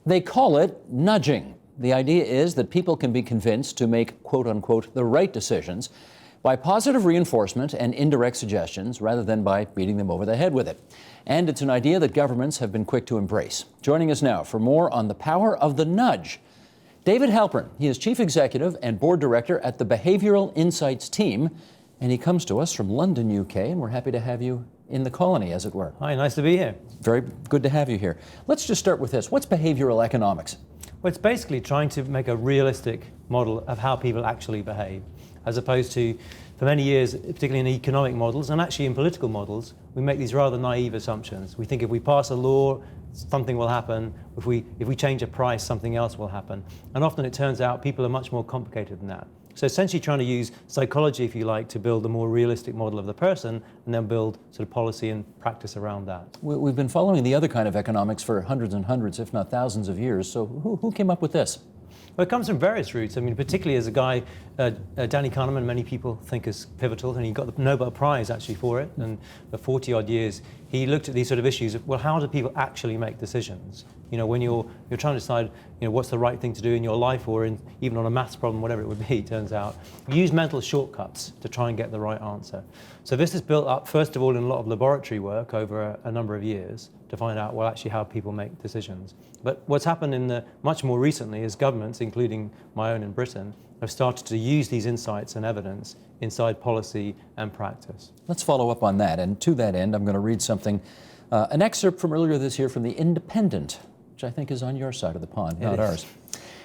They call it nudging. The idea is that people can be convinced to make, quote unquote, the right decisions by positive reinforcement and indirect suggestions rather than by beating them over the head with it. And it's an idea that governments have been quick to embrace. Joining us now for more on the power of the nudge, David Halpern. He is Chief Executive and Board Director at the Behavioural Insights team, and he comes to us from London, UK, and we're happy to have you in the colony, as it were. Hi, nice to be here. Very good to have you here. Let's just start with this. What's behavioural economics? Well, it's basically trying to make a realistic model of how people actually behave, as opposed to, for many years, particularly in economic models and actually in political models, we make these rather naive assumptions. We think if we pass a law, something will happen. If we change a price, something else will happen. And often it turns out people are much more complicated than that. So essentially trying to use psychology, if you like, to build a more realistic model of the person and then build sort of policy and practice around that. We've been following the other kind of economics for hundreds and hundreds, if not thousands of years. So who came up with this? Well, it comes from various roots. I mean, particularly as a guy, Danny Kahneman, many people think is pivotal, and he got the Nobel Prize actually for it. And for 40-odd years, he looked at these sort of issues of, well, how do people actually make decisions? You know, when you're trying to decide, you know, what's the right thing to do in your life, or even on a maths problem, whatever it would be, it turns out, use mental shortcuts to try and get the right answer. So this is built up, first of all, in a lot of laboratory work over a number of years to find out, well, actually how people make decisions. But what's happened much more recently is governments, including my own in Britain, have started to use these insights and evidence inside policy and practice. Let's follow up on that. And to that end, I'm going to read something, an excerpt from earlier this year from The Independent, which I think is on your side of the pond, not ours.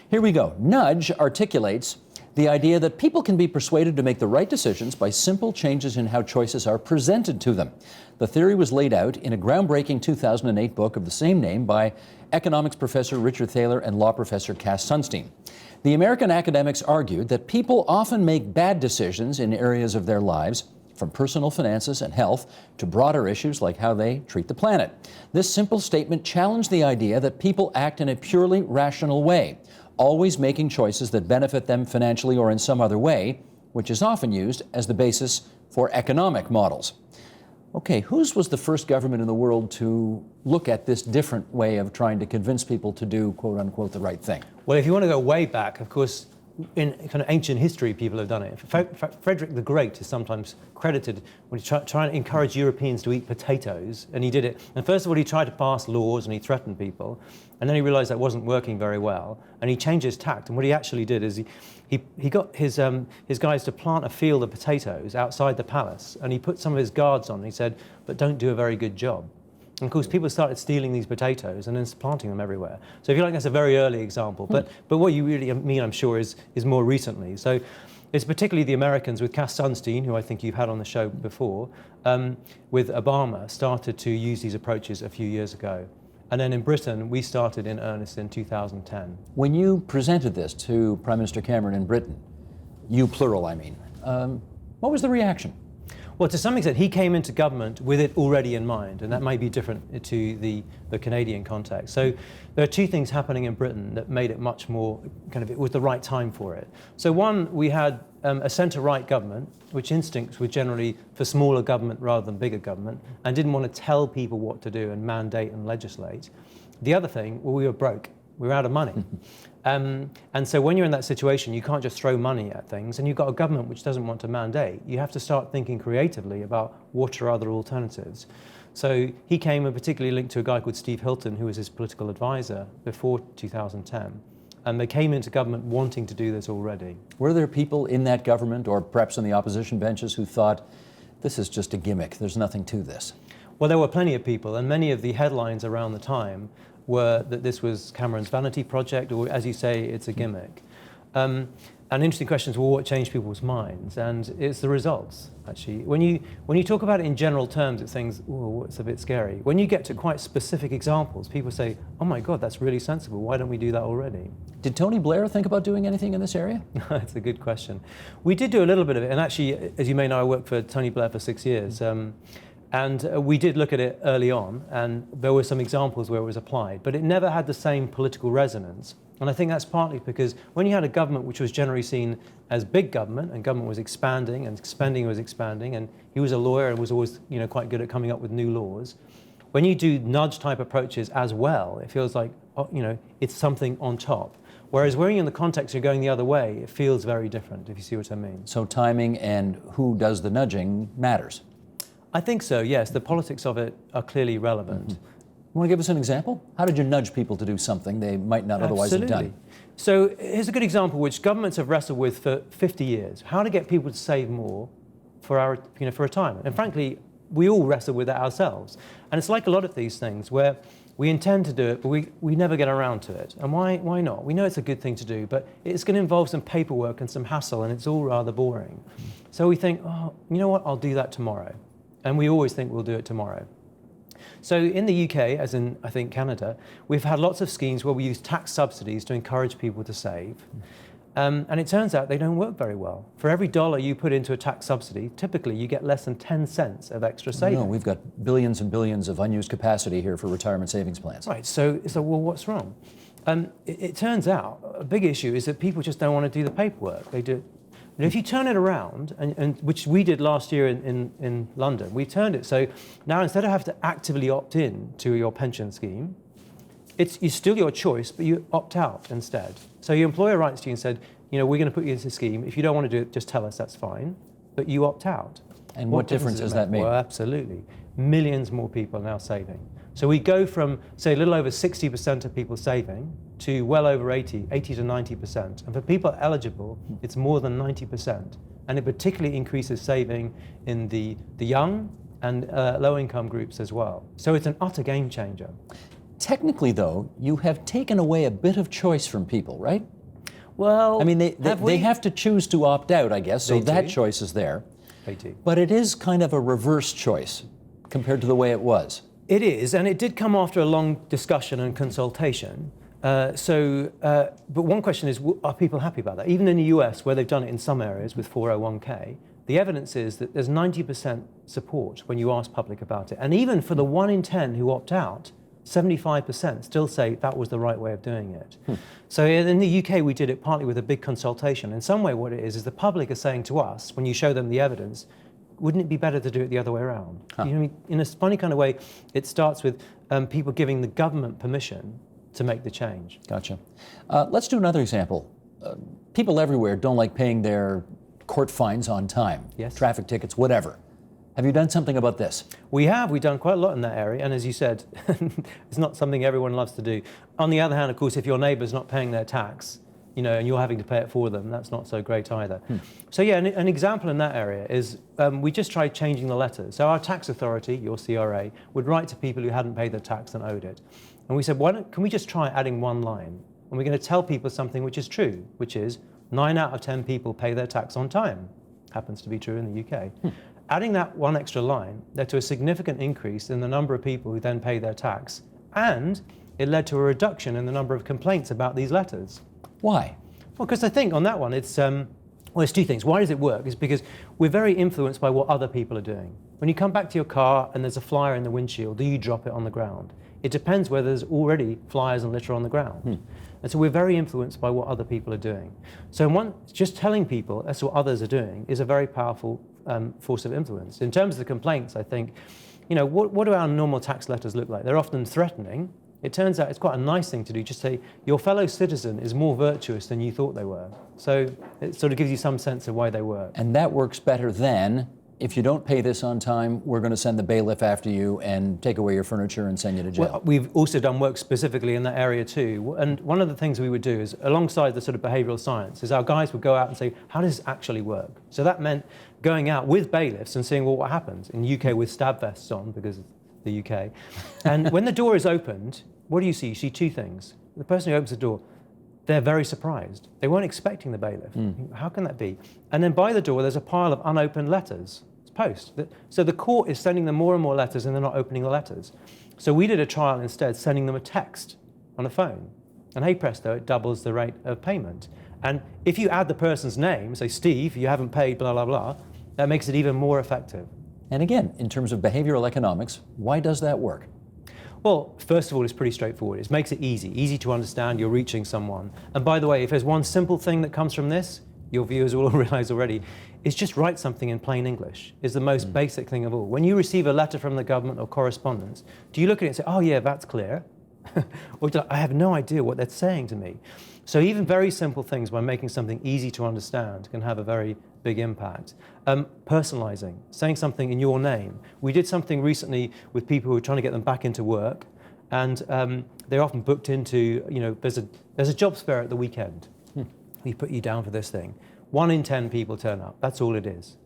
Here we go. Nudge articulates the idea that people can be persuaded to make the right decisions by simple changes in how choices are presented to them. The theory was laid out in a groundbreaking 2008 book of the same name by economics professor Richard Thaler and law professor Cass Sunstein. The American academics argued that people often make bad decisions in areas of their lives, from personal finances and health to broader issues like how they treat the planet. This simple statement challenged the idea that people act in a purely rational way, always making choices that benefit them financially or in some other way, which is often used as the basis for economic models. Okay, whose was the first government in the world to look at this different way of trying to convince people to do, quote unquote, the right thing? Well, if you want to go way back, of course, in kind of ancient history, people have done it. Frederick the Great is sometimes credited when he tried to encourage Europeans to eat potatoes, and he did it. And first of all, he tried to pass laws and he threatened people, and then he realized that wasn't working very well, and he changed his tact. And what he actually did is he got his guys to plant a field of potatoes outside the palace, and he put some of his guards on, and he said, but don't do a very good job. And of course, people started stealing these potatoes and then planting them everywhere. So if you like, that's a very early example. But what you really mean, I'm sure, is more recently. So it's particularly the Americans with Cass Sunstein, who I think you've had on the show before, with Obama, started to use these approaches a few years ago. And then in Britain, we started in earnest in 2010. When you presented this to Prime Minister Cameron in Britain, you plural, I mean, what was the reaction? Well, to some extent, he came into government with it already in mind, and that may be different to the Canadian context. So there are two things happening in Britain that made it much more it was the right time for it. So one, we had a centre-right government, which instincts were generally for smaller government rather than bigger government, and didn't want to tell people what to do and mandate and legislate. The other thing, well, we were broke. We were out of money. And so when you're in that situation, you can't just throw money at things, and you've got a government which doesn't want to mandate. You have to start thinking creatively about what are other alternatives. So he came and particularly linked to a guy called Steve Paikin, who was his political advisor before 2010. And they came into government wanting to do this already. Were there people in that government, or perhaps on the opposition benches, who thought, this is just a gimmick, there's nothing to this? Well, there were plenty of people, and many of the headlines around the time were that this was Cameron's vanity project, or as you say, it's a gimmick. And interesting questions were what changed people's minds, and it's the results, actually. When you talk about it in general terms, it's things, oh, it's a bit scary. When you get to quite specific examples, people say, oh my God, that's really sensible, why don't we do that already? Did Tony Blair think about doing anything in this area? That's a good question. We did do a little bit of it, and actually, as you may know, I worked for Tony Blair for 6 years. And we did look at it early on, and there were some examples where it was applied, but it never had the same political resonance. And I think that's partly because when you had a government which was generally seen as big government, and government was expanding, and spending was expanding, and he was a lawyer and was always, quite good at coming up with new laws, When you do nudge-type approaches as well, it feels like, it's something on top. Whereas when you're in the context you're going the other way, it feels very different, if you see what I mean. So timing and who does the nudging matters. I think so, yes. The politics of it are clearly relevant. Mm-hmm. You want to give us an example? How did you nudge people to do something they might not otherwise have done? So here's a good example which governments have wrestled with for 50 years. How to get people to save more for retirement. And frankly, we all wrestle with that ourselves. And it's like a lot of these things where we intend to do it, but we never get around to it. And why not? We know it's a good thing to do, but it's going to involve some paperwork and some hassle, and it's all rather boring. So we think, oh, you know what, I'll do that tomorrow. And we always think we'll do it tomorrow. So in the UK, as in, I think, Canada, we've had lots of schemes where we use tax subsidies to encourage people to save. And it turns out they don't work very well. For every dollar you put into a tax subsidy, typically you get less than 10 cents of extra savings. No, we've got billions and billions of unused capacity here for retirement savings plans. Right, so well, what's wrong? It turns out a big issue is that people just don't want to do the paperwork. They do. And if you turn it around, and which we did last year in London, we turned it so now instead of having to actively opt in to your pension scheme, it's still your choice, but you opt out instead. So your employer writes to you and said, we're going to put you into a scheme. If you don't want to do it, just tell us, that's fine. But you opt out. And what difference does that make? Well, absolutely. Millions more people are now saving. So we go from, say, a little over 60% of people saving to well over 80 to 90%. And for people eligible, it's more than 90%. And it particularly increases saving in the young and low-income groups as well. So it's an utter game changer. Technically, though, you have taken away a bit of choice from people, right? Well, I mean, they have to choose to opt out, I guess, so that choice is there. They do. But it is kind of a reverse choice compared to the way it was. It is, and it did come after a long discussion and consultation. But one question is, are people happy about that? Even in the US, where they've done it in some areas with 401k, the evidence is that there's 90% support when you ask public about it. And even for the 1 in 10 who opt out, 75% still say that was the right way of doing it. So in the UK, we did it partly with a big consultation. In some way, what it is the public are saying to us, when you show them the evidence, wouldn't it be better to do it the other way around? In a funny kind of way, it starts with people giving the government permission to make the change. Gotcha. Let's do another example. People everywhere don't like paying their court fines on time. Yes. Traffic tickets, whatever. Have you done something about this? We've done quite a lot in that area, and as you said, it's not something everyone loves to do. On the other hand, of course, if your neighbour's not paying their tax, and you're having to pay it for them, that's not so great either. So yeah, an example in that area is we just tried changing the letters. So our tax authority, your CRA, would write to people who hadn't paid their tax and owed it. And we said, can we just try adding one line? And we're going to tell people something which is true, which is 9 out of 10 people pay their tax on time. Happens to be true in the UK. Adding that one extra line led to a significant increase in the number of people who then pay their tax, and it led to a reduction in the number of complaints about these letters. Why? Well, because I think on that one, it's two things. Why does it work? It's because we're very influenced by what other people are doing. When you come back to your car and there's a flyer in the windshield, do you drop it on the ground? It depends whether there's already flyers and litter on the ground. And so we're very influenced by what other people are doing. So just telling people that's what others are doing is a very powerful force of influence. In terms of the complaints, I think, what do our normal tax letters look like? They're often threatening. It turns out it's quite a nice thing to do. Just say, your fellow citizen is more virtuous than you thought they were. So it sort of gives you some sense of why they work. And that works better than, if you don't pay this on time, we're going to send the bailiff after you and take away your furniture and send you to jail. Well, we've also done work specifically in that area too. And one of the things we would do is, alongside the sort of behavioural science, is our guys would go out and say, how does this actually work? So that meant going out with bailiffs and seeing, well, what happens? In the UK with stab vests on, because of the UK. And when the door is opened, what do you see? You see two things. The person who opens the door, they're very surprised. They weren't expecting the bailiff. How can that be? And then by the door, there's a pile of unopened letters. It's post. So the court is sending them more and more letters, and they're not opening the letters. So we did a trial instead, sending them a text on a phone. And hey presto, it doubles the rate of payment. And if you add the person's name, say, Steve, you haven't paid, blah, blah, blah, that makes it even more effective. And again, in terms of behavioral economics, why does that work? Well, first of all, it's pretty straightforward. It makes it easy to understand you're reaching someone. And by the way, if there's one simple thing that comes from this, your viewers will all realize already, is just write something in plain English. Is the most basic thing of all. When you receive a letter from the government or correspondence, do you look at it and say, oh yeah, that's clear? Or I have no idea what they're saying to me. So even very simple things, by making something easy to understand, can have a very big impact. Personalizing, saying something in your name. We did something recently with people who were trying to get them back into work, and they're often booked into, there's a jobs fair at the weekend. We put you down for this thing. 1 in 10 people turn up. That's all it is.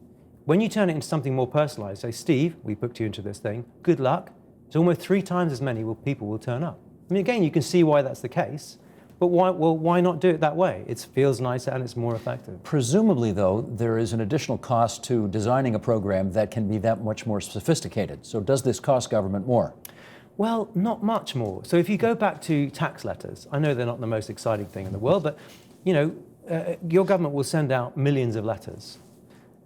When you turn it into something more personalized, say, Steve, we booked you into this thing. Good luck. It's almost 3 times as many people will turn up. I mean, again, you can see why that's the case. But why not do it that way? It feels nicer and it's more effective. Presumably, though, there is an additional cost to designing a program that can be that much more sophisticated. So does this cost government more? Well, not much more. So if you go back to tax letters, I know they're not the most exciting thing in the world, but your government will send out millions of letters.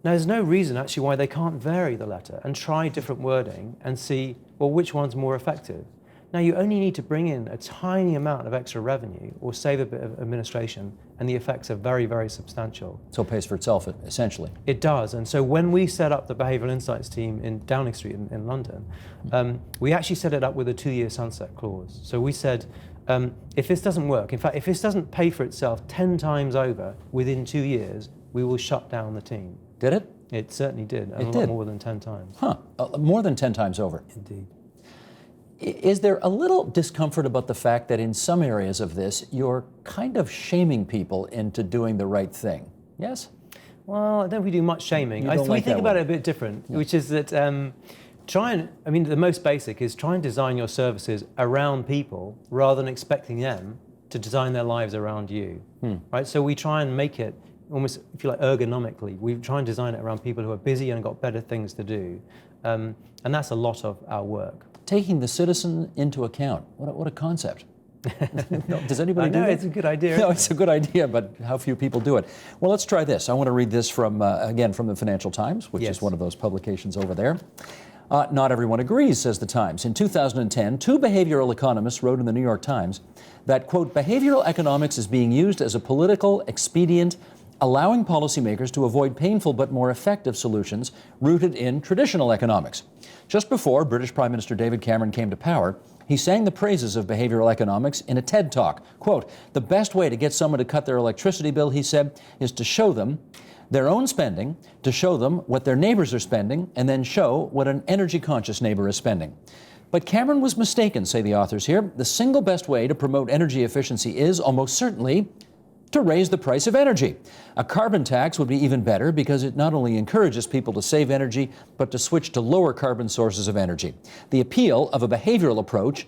Now, there's no reason actually why they can't vary the letter and try different wording and see, well, which one's more effective. Now, you only need to bring in a tiny amount of extra revenue or save a bit of administration, and the effects are very, very substantial. So it pays for itself, essentially. It does. And so when we set up the Behavioural Insights team in Downing Street in London, we actually set it up with a 2-year sunset clause. So we said, if this doesn't work, in fact, if this doesn't pay for itself 10 times over within 2 years, we will shut down the team. Did it? It certainly did. It a did? lot more than 10 times. Huh. More than 10 times over. Indeed. Is there a little discomfort about the fact that in some areas of this, you're kind of shaming people into doing the right thing? Yes? Well, I don't think we do much shaming. You don't We like think that about word. it a bit different, which is that the most basic is try and design your services around people rather than expecting them to design their lives around you, right? So we try and make it almost, if you like, ergonomically. We try and design it around people who are busy and got better things to do. And that's a lot of our work. Taking the citizen into account. What a concept. No, does anybody do that? It's a good idea. No, it's a good idea, but how few people do it. Well, let's try this. I want to read this from, again, from the Financial Times, which is one of those publications over there. Not everyone agrees, says the Times. In 2010, 2 behavioral economists wrote in the New York Times that, quote, behavioral economics is being used as a political expedient, allowing policymakers to avoid painful but more effective solutions rooted in traditional economics. Just before British Prime Minister David Cameron came to power, he sang the praises of behavioral economics in a TED Talk. Quote, the best way to get someone to cut their electricity bill, he said, is to show them their own spending, to show them what their neighbors are spending, and then show what an energy-conscious neighbor is spending. But Cameron was mistaken, say the authors here. The single best way to promote energy efficiency is, almost certainly, to raise the price of energy. A carbon tax would be even better because it not only encourages people to save energy, but to switch to lower carbon sources of energy. The appeal of a behavioral approach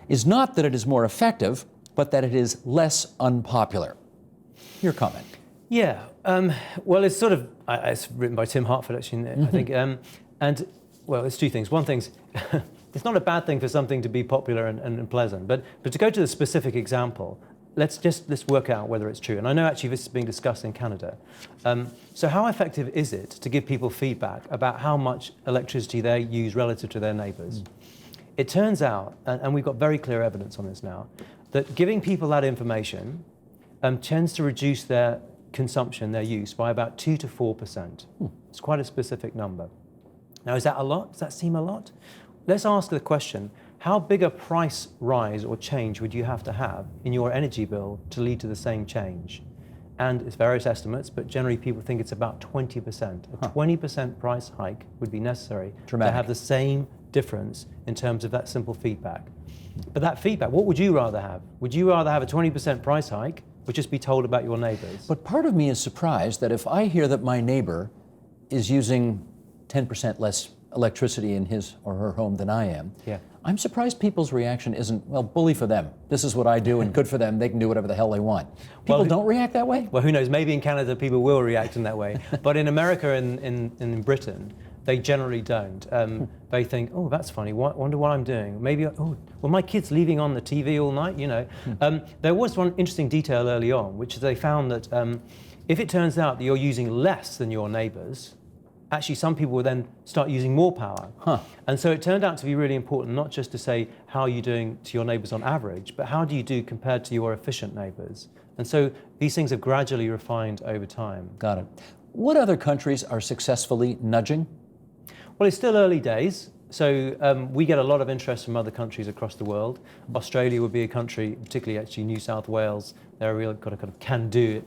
is not that it is more effective, but that it is less unpopular. Your comment. Yeah, well, it's sort of, it's written by Tim Hartford, actually, I think. And, well, it's 2 things. One thing's, it's not a bad thing for something to be popular and pleasant, but to go to the specific example, let's work out whether it's true. And I know actually this is being discussed in Canada. So how effective is it to give people feedback about how much electricity they use relative to their neighbours? It turns out, and we've got very clear evidence on this now, that giving people that information tends to reduce their consumption, their use, by about 2 to 4%. It's quite a specific number. Now, is that a lot? Does that seem a lot? Let's ask the question, how big a price rise or change would you have to have in your energy bill to lead to the same change? And it's various estimates, but generally people think it's about 20%. A 20% price hike would be necessary to have the same difference in terms of that simple feedback. But that feedback, what would you rather have? Would you rather have a 20% price hike or just be told about your neighbors? But part of me is surprised that if I hear that my neighbor is using 10% less electricity in his or her home than I am, I'm surprised people's reaction isn't, well, bully for them. This is what I do and good for them. They can do whatever the hell they want. People don't react that way? Well, who knows? Maybe in Canada people will react in that way. But in America and in Britain, they generally don't. They think, oh, that's funny. Wonder what I'm doing. Maybe, oh, well, my kid's leaving on the TV all night, you know. There was one interesting detail early on, which is they found that if it turns out that you're using less than your neighbors, actually some people will then start using more power. Huh. And so it turned out to be really important, not just to say how are you doing to your neighbours on average, but how do you do compared to your efficient neighbours. And so these things have gradually refined over time. Got it. What other countries are successfully nudging? Well, it's still early days. So we get a lot of interest from other countries across the world. Australia would be a country, particularly actually New South Wales, they're really got a kind of can-do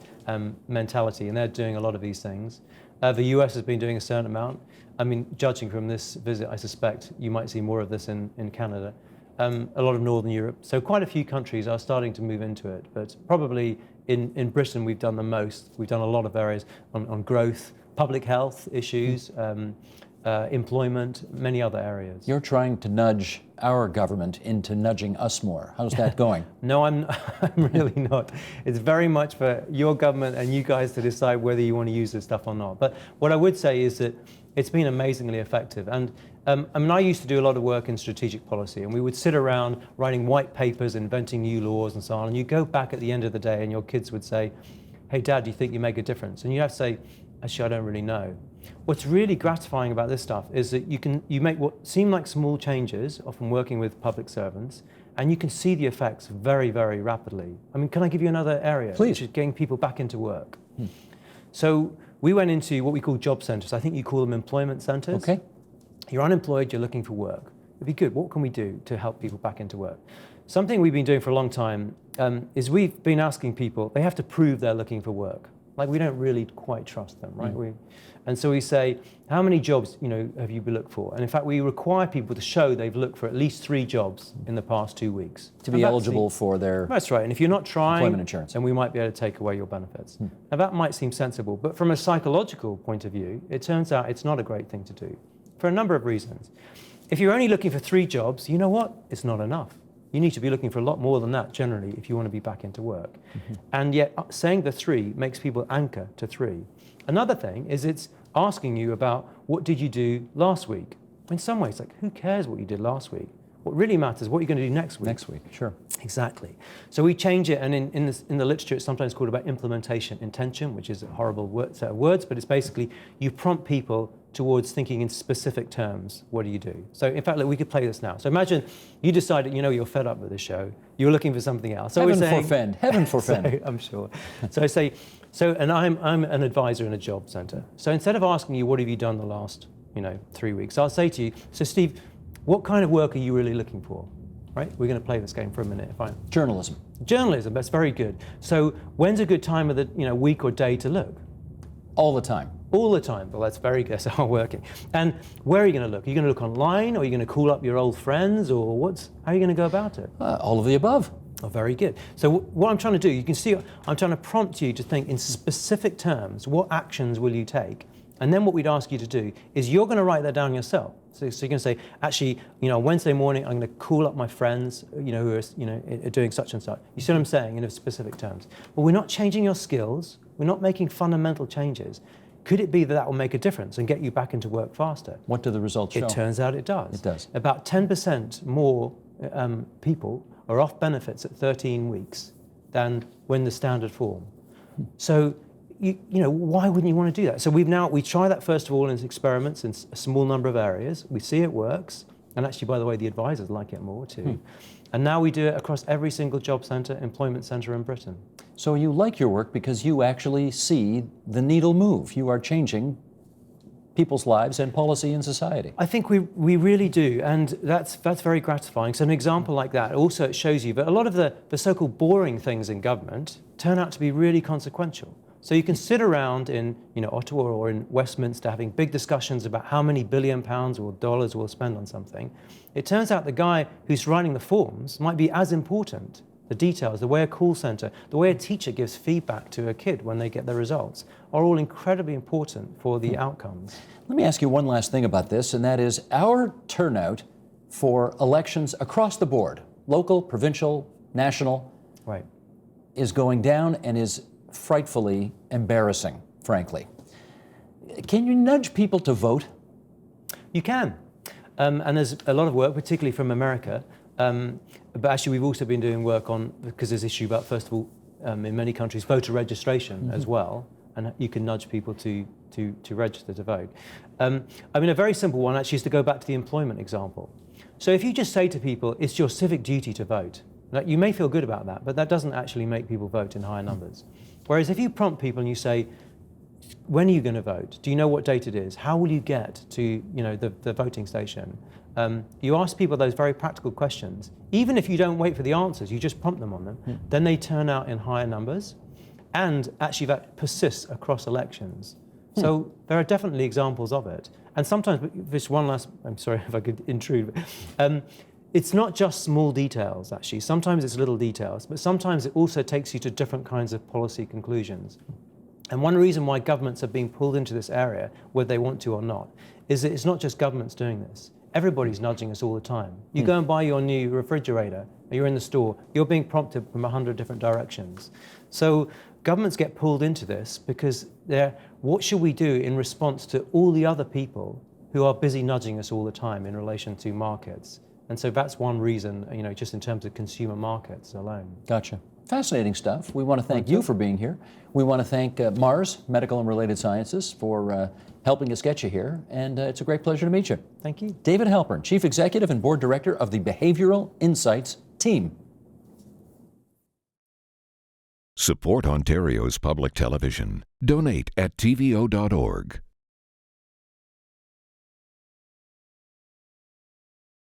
mentality, and they're doing a lot of these things. The US has been doing a certain amount. I mean, judging from this visit, I suspect you might see more of this in Canada. A lot of Northern Europe. So quite a few countries are starting to move into it, but probably in Britain we've done the most. We've done a lot of areas on growth, public health issues, employment, many other areas. You're trying to nudge our government into nudging us more. How's that going? No, I'm really not. It's very much for your government and you guys to decide whether you want to use this stuff or not. But what I would say is that it's been amazingly effective. And I mean, I used to do a lot of work in strategic policy, and we would sit around writing white papers, inventing new laws and so on. And you go back at the end of the day and your kids would say, hey, Dad, do you think you make a difference? And you have to say, actually, I don't really know. What's really gratifying about this stuff is that you make what seem like small changes, often working with public servants, and you can see the effects very, very rapidly. I mean, can I give you another area? Please. Which is getting people back into work. So we went into what we call job centres. I think you call them employment centres. Okay. You're unemployed, you're looking for work. It'd be good. What can we do to help people back into work? Something we've been doing for a long time is we've been asking people, they have to prove they're looking for work. Like, we don't really quite trust them, right? And so we say, how many jobs, have you looked for? And in fact, we require people to show they've looked for at least 3 jobs in the past 2 weeks. To be eligible for their That's right. And if you're not trying, employment insurance, then we might be able to take away your benefits. Now, that might seem sensible, but from a psychological point of view, it turns out it's not a great thing to do for a number of reasons. If you're only looking for 3 jobs, you know what? It's not enough. You need to be looking for a lot more than that generally if you want to be back into work. And yet saying the 3 makes people anchor to 3. Another thing is it's asking you about what did you do last week. In some ways, like, who cares what you did last week? What really matters is what you're going to do next week. next week. Sure. Exactly. So we change it, and in the literature it's sometimes called about implementation intention, which is a horrible set of words, but it's basically you prompt people towards thinking in specific terms. What do you do? So in fact, look, we could play this now. So imagine you decided, you're fed up with this show, you're looking for something else. So Heaven forfend. I'm sure. So I say, and I'm an advisor in a job centre. So instead of asking you, what have you done the last, 3 weeks, I'll say to you, so Steve, what kind of work are you really looking for? Right? We're going to play this game for a minute. Journalism. Journalism, that's very good. So when's a good time of the week or day to look? All the time. All the time. Well, that's very good. That's hard working. And where are you going to look? Are you going to look online, or are you going to call up your old friends, or how are you going to go about it? All of the above. Oh, very good. So what I'm trying to do, you can see, I'm trying to prompt you to think in specific terms, what actions will you take? And then what we'd ask you to do is you're going to write that down yourself. So you're going to say, actually, Wednesday morning, I'm going to call up my friends, who are, doing such and such. You see what I'm saying in specific terms? But we're not changing your skills. We're not making fundamental changes. Could it be that will make a difference and get you back into work faster? What do the results show? It turns out it does. It does. About 10% more people are off benefits at 13 weeks than when the standard form. So, why wouldn't you want to do that? So we try that first of all in experiments in a small number of areas. We see it works. And actually, by the way, the advisors like it more too. And now we do it across every single job centre, employment centre in Britain. So you like your work because you actually see the needle move. You are changing people's lives and policy in society. I think we really do, and that's very gratifying. So an example like that, also it shows you that a lot of the so-called boring things in government turn out to be really consequential. So you can sit around in Ottawa or in Westminster having big discussions about how many £1 billion or dollars we'll spend on something. It turns out the guy who's writing the forms might be as important. The details, the way a call centre, the way a teacher gives feedback to a kid when they get their results are all incredibly important for the outcomes. Let me ask you one last thing about this, and that is our turnout for elections across the board, local, provincial, national, right, is going down and is frightfully embarrassing, frankly. Can you nudge people to vote? You can. And there's a lot of work, particularly from America. But actually, we've also been doing work on, because there's an issue about, first of all, in many countries, voter registration as well. and you can nudge people to register to vote. I mean, a very simple one actually is to go back to the employment example. So if you just say to people, it's your civic duty to vote, now, you may feel good about that, but that doesn't actually make people vote in higher numbers. Whereas if you prompt people and you say, when are you going to vote? Do you know what date it is? How will you get to the voting station? You ask people those very practical questions. Even if you don't wait for the answers, you just prompt them on them, then they turn out in higher numbers. And actually that persists across elections. So there are definitely examples of it. And sometimes, this one last, I'm sorry if I could intrude, but, it's not just small details, actually. Sometimes it's little details, but sometimes it also takes you to different kinds of policy conclusions. And one reason why governments are being pulled into this area, whether they want to or not, is that it's not just governments doing this. Everybody's nudging us all the time. You go and buy your new refrigerator, or you're in the store, you're being prompted from 100 different directions. So governments get pulled into this because what should we do in response to all the other people who are busy nudging us all the time in relation to markets? And so that's one reason, just in terms of consumer markets alone. Gotcha. Fascinating stuff. We want to thank you for being here. We want to thank Mars Medical and Related Sciences for helping us get you here. And it's a great pleasure to meet you. Thank you. David Halpern, Chief Executive and Board Director of the Behavioral Insights Team. Support Ontario's public television. Donate at tvo.org.